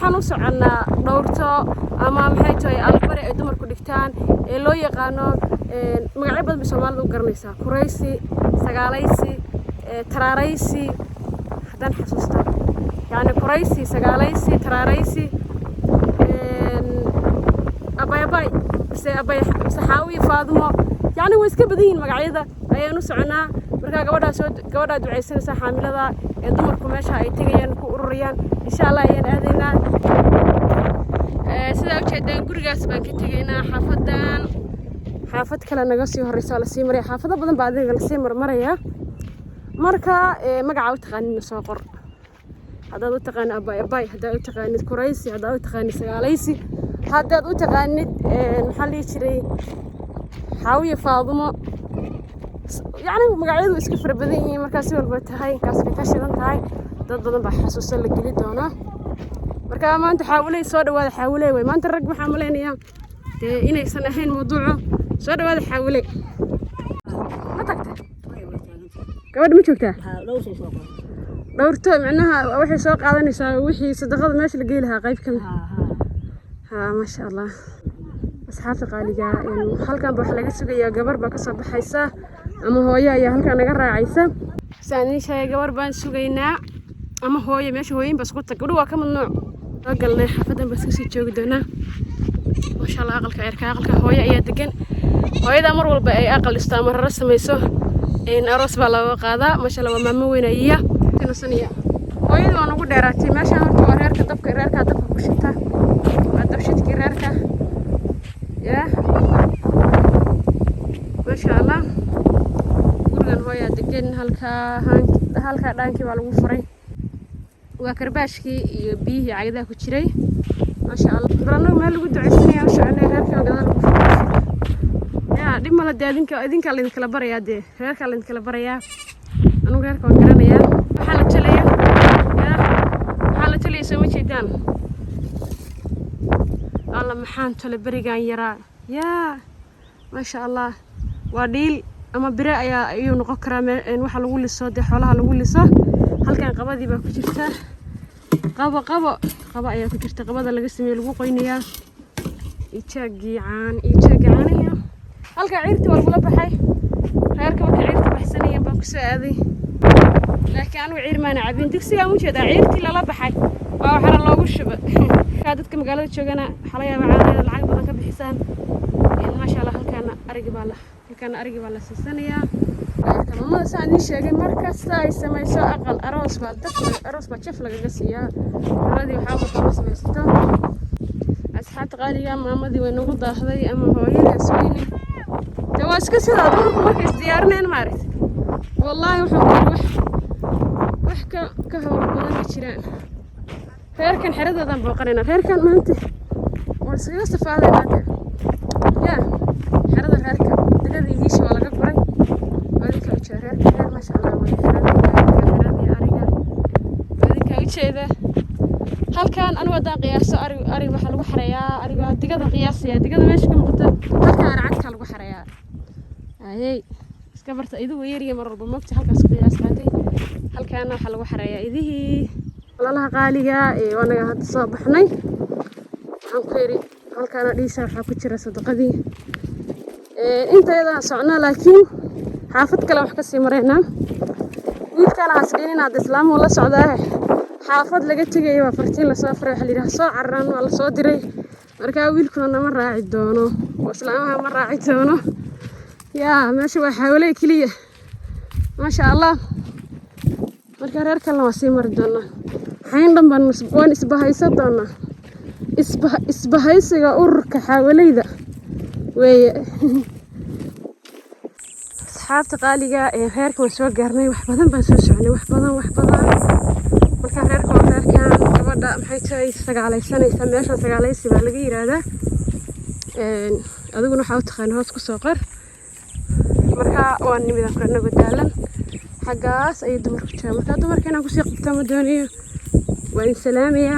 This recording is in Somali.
waxaan u soconaa dhowrto ama maxay tahay albari ay dumarku dhigtaan ee loo yaqaano magacyo badan Soomaalidu u garanaysaa kuraysi sagaalaysi taraaraysi haddaan xasuusto yani kuraysi sagaalaysi taraaraysi abay saxaawi faadumo yani way iska badan yihiin magacyada ayaan u soconaa marka gabadha duceysanaysa xaamilada ee dumarku meesha ay tagayaan ku ururiyaan insha Allah ayaan aadaynaa sida u jeedaan gurigaas baan ka tagaynaa xaafad kale naga sii horeysa la sii maray xaafado badan baa adiga la sii marmaraya marka magaca u taqaanina soo qor haddaad u taqaan abay haddaad u taqaanid kuraysi haddaad u taqaanid sagaalaysi haddaad u taqaanid maxaa la jiray xaawiye faadumo يعني magacyadu iska fara badan yihiin marka si walba tahay kaas bay ka shidan tahay dad badan baa xasuusan la geli doona marka maanta xaawilay soo dhawaada xaawilay way maanta rag waxaan maleynayaa inaysan ahayn mawduuco soo dhawaada xaawilay ma tagtay gabadha ma joogtaa dhowrto macnaha waxay soo qaadanaysaa wixii sadaqada meesha la geey lahaa qayb ka mid ما شاء الله أصحاب قاليجا halkan baa laga sugayaa gabar baa ka soo baxaysa ama hooyo ayaa halkan naga raacaysa saani shay gabar baan sugaynaa ama hooyo meesha hooyin bas ku tag gudhu waa ka mamnuuc oo galnay xafadan bas ka sii joogi doonaa ma sha Allah aqalka hooyo ayaa degan hooyada mar walba ay aqal istaamo rar samayso in aroos baa laga qaadaa ma sha Allah waa maamo weynaya tinasaniya hooyada waan ugu dheeraatay meesha horta waa reerka dabka ku shita dabshidkii reerka يا ما شاء الله gurigan hooya degan halka dhaankii baa lagu furay waa karbaashkii iyo biyihii cagadaha ku jiray ma sha Allah baranaga meel lagu duceysanayo shaqada reerka gadaal lagu furay ya dib mala daadinka idinka la kala barayaa reerka la kala barayaa anigu reerka waan garanayaa waxa la talaya soo jeedaan الله محان تلا بريجان يرى يا ما شاء الله وديل أما براء يا يون قكرة إن واحد لقول الصاد حولها لقول الصاد هل كان قبضي بكتيرته قبا يا كتيرته قبض اللي قسم يلقوا قينيا يتشجع عن يا هل كعيرتي ولا بحي غيرك وكعيرتي بحسنية بكسو هذه لكن أنا وعير ما نعبين تكسي مش هذا عيرتي لا بحي وحر الله وشبه dadka magaalada joogana xalaya macaan lacag badan ka bixisaan ma sha Allah halkaan arigi baa la siisanayaa kamada saan sheegay markaas ay samayso aqal aroos baa jaf laga siiyaa radii waxa uu samaysto asxaabta qaaliga maamadii way nagu daahday ama hooyada sooyini jawaaska sida dadku markay isdiyaarinayaan maaragtay wallahi wax ka hawl badan jiraan reerkan xeradoodan booqanayna reerkan maanta waa iskaga safaadayna ya xerada reerka digadiisa waa laga guray wadinka u jeedaa reer ma sha Allah way xeradii ariga wadinka u jeeda halkan anu wadaan qiyaaso ari waxa lagu xareeyaa ariga digada qiyaasaya digada meesha ka muuqata halkan aragta lagu xareeyaa ayay iska barta idu weeriga mar walba moogta halkaas qiyaas qaatay halkan waxa lagu xareeyaa idihii والله قالية وأنا هاد صباحني عن خيري هل كان ليس حاكتشر صدقتي أنت إذا صعنا لكن حافظ كلام حكسي مرينا قلت كان عسكرين هذا إسلام ولا سعودة حافظ لقيت جاي وفرتين لسافر حلي رح صاع عران ولا صادري مركاويل كنا مرة عدونه وإسلامها مرة عدونه يا ماشي وحاولي كليه ما شاء الله marka reerka la wasi mardana xayn dhanban waan isbahaysadana isbahaysiga ururka xawaleyda way asxaabta qaaliga ee reerka waan soo gaarnay wax badan baan soo soconay wax badan marka reerkan gabadha maxay tahay sagaalaysanaysa meesha sagaalaysi baa laga yiraahdaa adiguna waxa u taqaan hoos ku soo qor marka waan nimida ku daalan حقاس أي دمر كتير مركز دمر كنا كوسي قبتها مدنية وإن سلامية